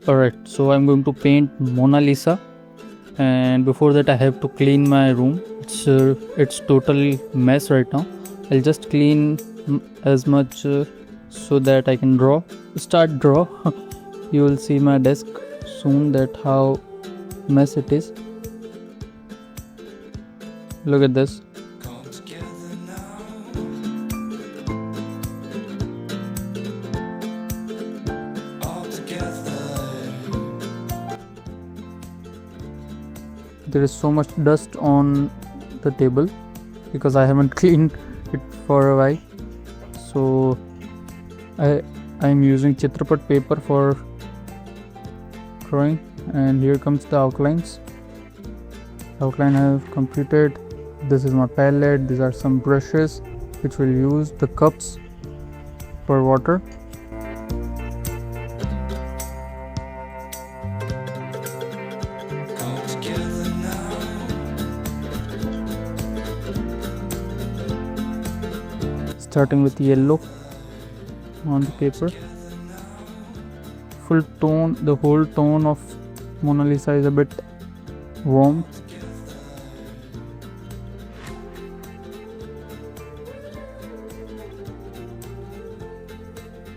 Alright, so I'm going to paint Mona Lisa, and before that I have to clean my room. It's totally mess right now. I'll just clean as much so that I can start draw. You will see my desk soon that how mess it is. Look at this. There is so much dust on the table because I haven't cleaned it for a while. So I'm using Chitrapat paper for drawing, and here comes the outlines. Outline I have completed. This is my palette. These are some brushes which will use the cups for water. Starting with yellow on the paper. Full tone, the whole tone of Mona Lisa is a bit warm.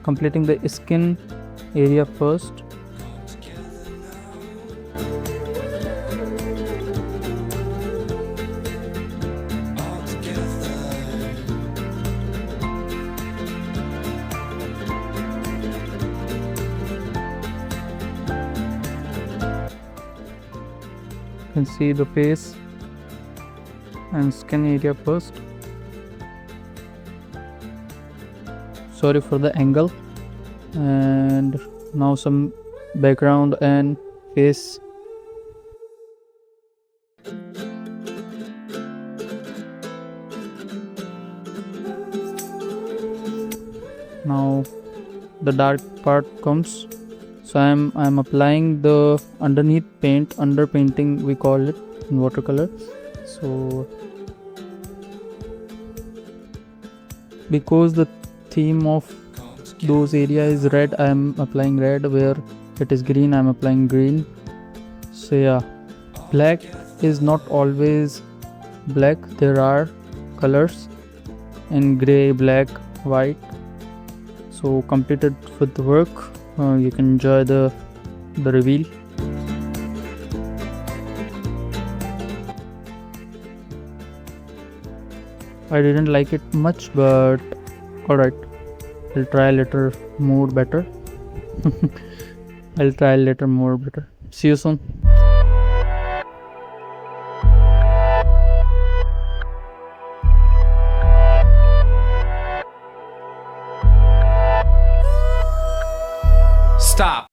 Completing the skin area first. You can see the face and skin area first. Sorry for the angle. And now some background and face. Now the dark part comes. So I'm applying the underneath paint, underpainting we call it in watercolor. So because the theme of those areas is red, I am applying red. Where it is green, I am applying green. So yeah, black is not always black. There are colors in gray, black, white. So completed with the work. You can enjoy the reveal. I didn't like it much, but alright, I'll try later more better. I'll try later more better. See you soon. Stop.